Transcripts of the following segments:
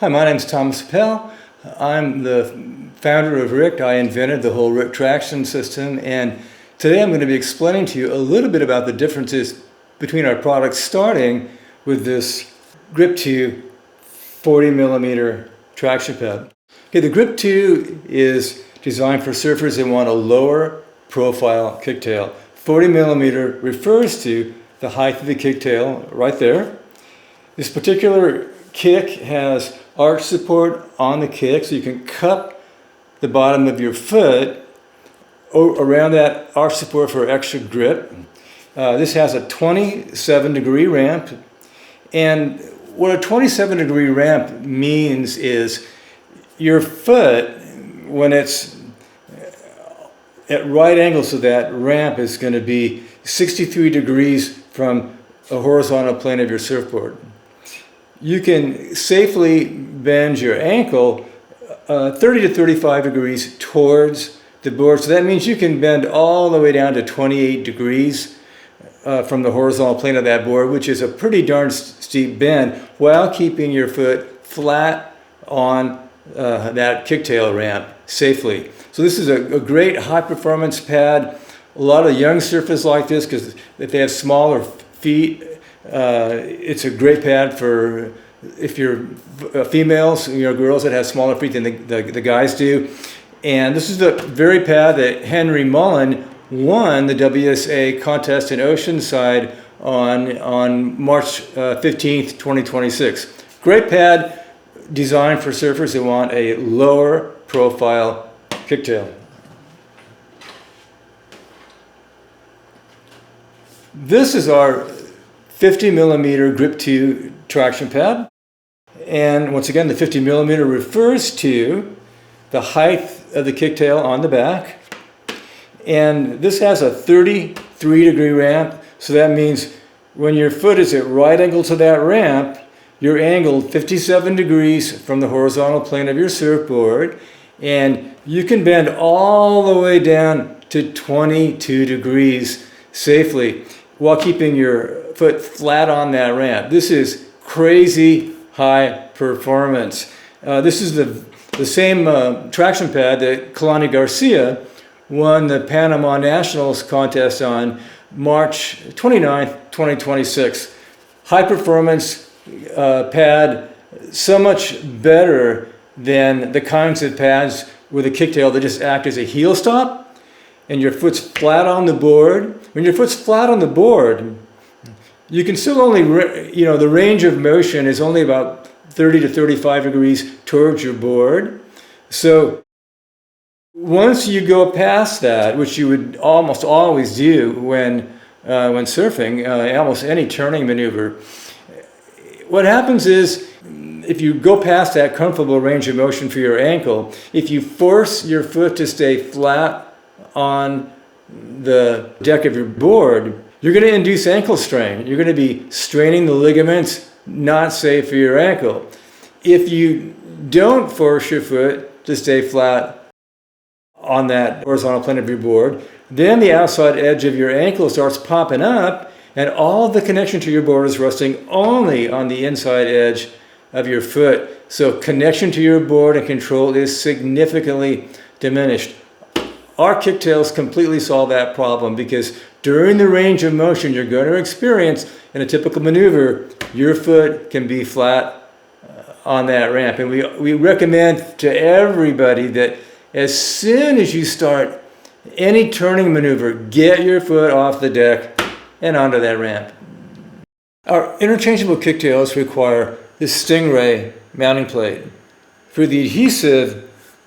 Hi, my name is Thomas Appel. I'm the founder of RIKT. I invented the whole RIKT traction system, and today I'm going to be explaining to you a little bit about the differences between our products, starting with this Grip 2 40 millimeter traction pad. Okay, the Grip 2 is designed for surfers that want a lower profile kicktail. 40 millimeter refers to the height of the kicktail right there. This particular kick has arch support on the kick, so you can cup the bottom of your foot around that arch support for extra grip. This has a 27-degree ramp, and what a 27-degree ramp means is your foot, when it's at right angles to that ramp, is going to be 63 degrees from a horizontal plane of your surfboard. You can safely bend your ankle 30 to 35 degrees towards the board. So that means you can bend all the way down to 28 degrees from the horizontal plane of that board, which is a pretty darn steep bend, while keeping your foot flat on that kicktail ramp safely. So this is a great high performance pad. A lot of young surfers like this because if they have smaller feet, it's a great pad for if you're females, girls that have smaller feet than the guys do. And this is the very pad that Henry Mullen won the WSA contest in Oceanside on March 15th, 2026. Great pad designed for surfers that want a lower profile kicktail. This is our 50 millimeter Grip 2 traction pad, and once again the 50 millimeter refers to the height of the kicktail on the back, and this has a 33-degree ramp, so that means when your foot is at right angle to that ramp, you're angled 57 degrees from the horizontal plane of your surfboard, and you can bend all the way down to 22 degrees safely while keeping your foot flat on that ramp. This is crazy high performance. This is the same traction pad that Kalani Garcia won the Panama Nationals contest on March 29th, 2026. High performance pad, so much better than the kinds of pads with a kicktail that just act as a heel stop and your foot's flat on the board. When your foot's flat on the board, you can still only, the range of motion is only about 30 to 35 degrees towards your board. So once you go past that, which you would almost always do when surfing, almost any turning maneuver, what happens is if you go past that comfortable range of motion for your ankle, if you force your foot to stay flat on the deck of your board, you're going to induce ankle strain. You're going to be straining the ligaments, not safe for your ankle. If you don't force your foot to stay flat on that horizontal plane of your board, then the outside edge of your ankle starts popping up, and all the connection to your board is resting only on the inside edge of your foot. So connection to your board and control is significantly diminished. Our kicktails completely solve that problem because during the range of motion you're going to experience in a typical maneuver, your foot can be flat on that ramp. And we recommend to everybody that as soon as you start any turning maneuver, get your foot off the deck and onto that ramp. Our interchangeable kicktails require the Stingray mounting plate. For the adhesive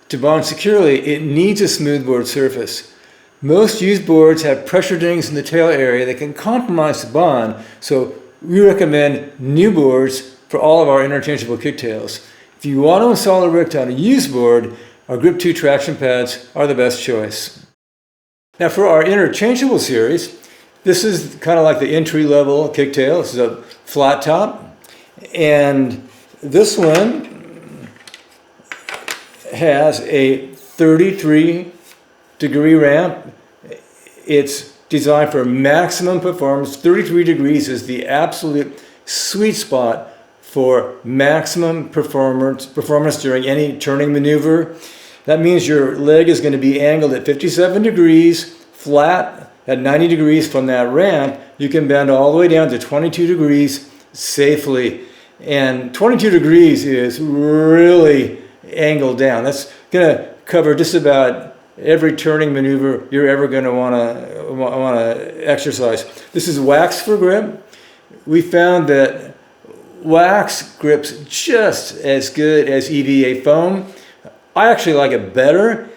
to bond securely, it needs a smoothboard surface. Most used boards have pressure dings in the tail area that can compromise the bond, so we recommend new boards for all of our interchangeable kicktails. If you want to install a RIKT on a used board, our Grip 2 traction pads are the best choice. Now for our interchangeable series, this is kind of like the entry-level kicktail. This is a flat top, and this one has a 33-degree ramp. It's designed for maximum performance. 33 degrees is the absolute sweet spot for maximum performance during any turning maneuver. That means your leg is going to be angled at 57 degrees, flat at 90 degrees from that ramp. You can bend all the way down to 22 degrees safely. And 22 degrees is really angled down. That's going to cover just about every turning maneuver you're ever going to want to exercise. This is wax for grip. We found that wax grips just as good as EVA foam. I actually like it better,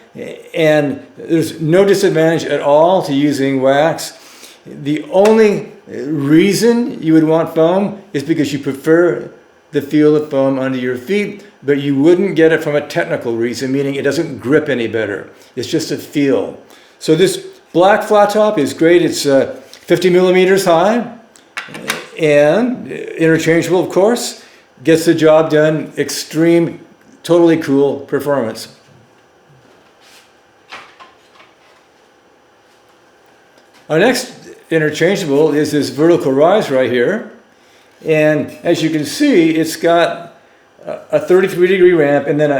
and there's no disadvantage at all to using wax. The only reason you would want foam is because you prefer the feel of foam under your feet, but you wouldn't get it from a technical reason, meaning it doesn't grip any better. It's just a feel. So this black flat top is great. It's 50 millimeters high and interchangeable, of course. Gets the job done. Extreme, totally cool performance. Our next interchangeable is this vertical rise right here. And as you can see, it's got a 33-degree ramp and then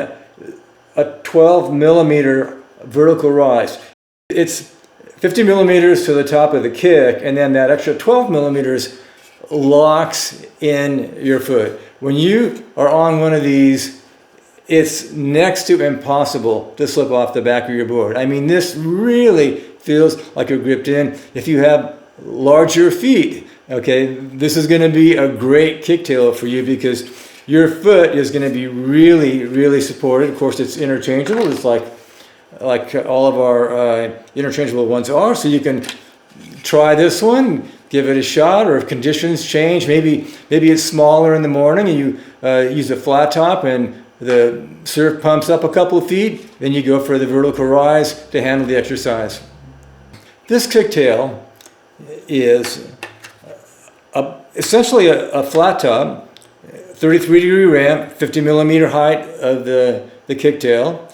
a 12 millimeter vertical rise. It's 50 millimeters to the top of the kick, and then that extra 12 millimeters locks in your foot. When you are on one of these, it's next to impossible to slip off the back of your board. I mean, this really feels like you're gripped in. If you have larger feet, okay, this is going to be a great kicktail for you because your foot is going to be really, really supported. Of course, it's interchangeable. It's like all of our interchangeable ones are. So you can try this one, give it a shot, or if conditions change, maybe it's smaller in the morning and you use a flat top and the surf pumps up a couple of feet, then you go for the vertical rise to handle the exercise. This kicktail is essentially a flat top, 33-degree ramp, 50 millimeter height of the kicktail,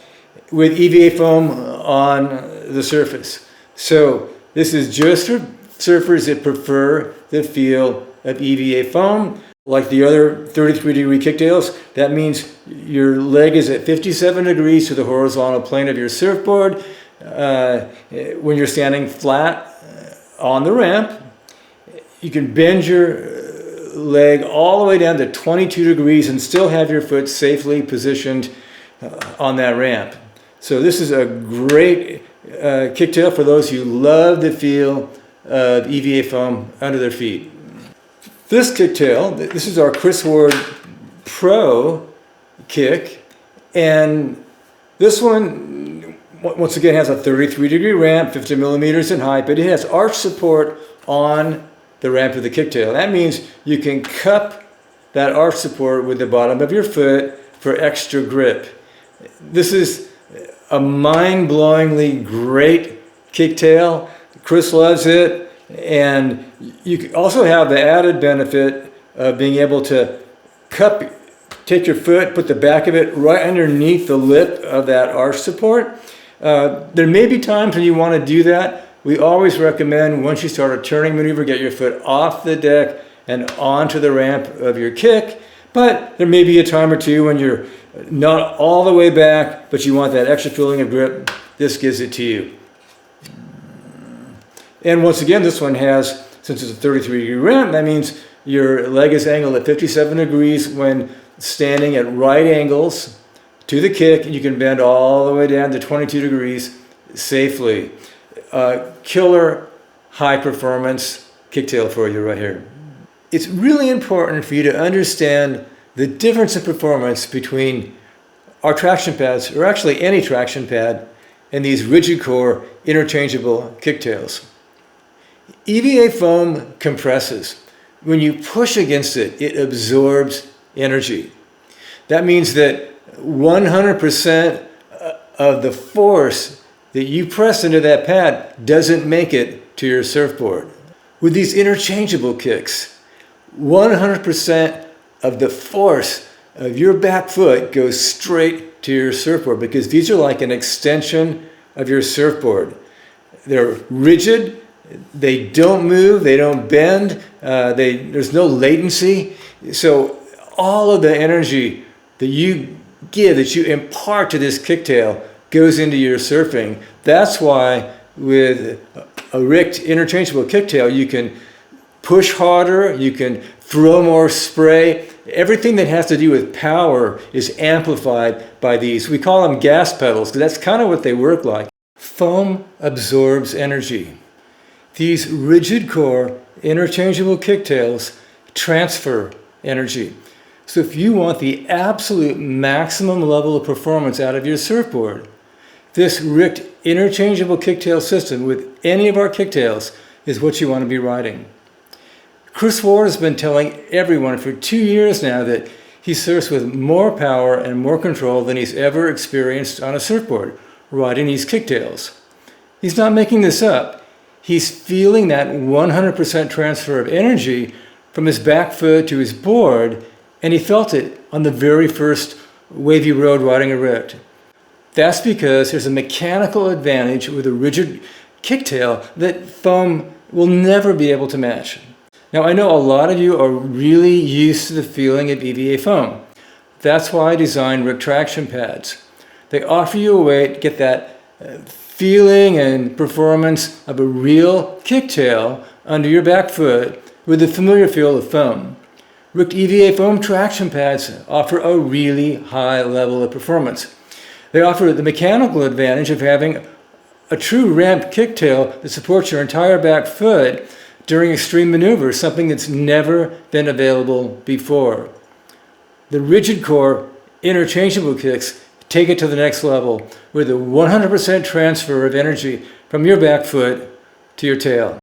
with EVA foam on the surface. So this is just for surfers that prefer the feel of EVA foam. Like the other 33-degree kicktails, that means your leg is at 57 degrees to the horizontal plane of your surfboard. When you're standing flat on the ramp, you can bend your leg all the way down to 22 degrees and still have your foot safely positioned on that ramp. So this is a great kicktail for those who love the feel of EVA foam under their feet. This kicktail, this is our Chris Ward Pro kick, and this one once again has a 33-degree ramp, 50 millimeters in height, but it has arch support on the ramp of the kicktail. That means you can cup that arch support with the bottom of your foot for extra grip. This is a mind-blowingly great kicktail. Chris loves it, and you also have the added benefit of being able to take your foot, put the back of it right underneath the lip of that arch support. There may be times when you want to do that. We always recommend once you start a turning maneuver, get your foot off the deck and onto the ramp of your kick. But there may be a time or two when you're not all the way back, but you want that extra feeling of grip. This gives it to you. And once again, this one has, since it's a 33-degree ramp, that means your leg is angled at 57 degrees when standing at right angles to the kick, and you can bend all the way down to 22 degrees safely. Killer high performance kicktail for you right here. It's really important for you to understand the difference in performance between our traction pads, or actually any traction pad, and these rigid core interchangeable kicktails. EVA foam compresses. When you push against it, it absorbs energy. That means that 100% of the force that you press into that pad doesn't make it to your surfboard. With these interchangeable kicks, 100% of the force of your back foot goes straight to your surfboard because these are like an extension of your surfboard. They're rigid, they don't move, they don't bend, there's no latency. So all of the energy that you give, that you impart to this kicktail, goes into your surfing. That's why with a RIKT interchangeable kicktail, you can push harder, you can throw more spray. Everything that has to do with power is amplified by these. We call them gas pedals because that's kind of what they work like. Foam absorbs energy. These rigid core interchangeable kicktails transfer energy. So if you want the absolute maximum level of performance out of your surfboard, this RIKT interchangeable kicktail system with any of our kicktails is what you want to be riding. Chris Ward has been telling everyone for 2 years now that he surfs with more power and more control than he's ever experienced on a surfboard, riding these kicktails. He's not making this up. He's feeling that 100% transfer of energy from his back foot to his board, and he felt it on the very first wavy road riding a RIKT. That's because there's a mechanical advantage with a rigid kicktail that foam will never be able to match. Now, I know a lot of you are really used to the feeling of EVA foam. That's why I designed RIKT traction pads. They offer you a way to get that feeling and performance of a real kicktail under your back foot with the familiar feel of foam. RIKT EVA foam traction pads offer a really high level of performance. They offer the mechanical advantage of having a true ramped kicktail that supports your entire back foot during extreme maneuvers, something that's never been available before. The rigid core interchangeable kicks take it to the next level with a 100% transfer of energy from your back foot to your tail.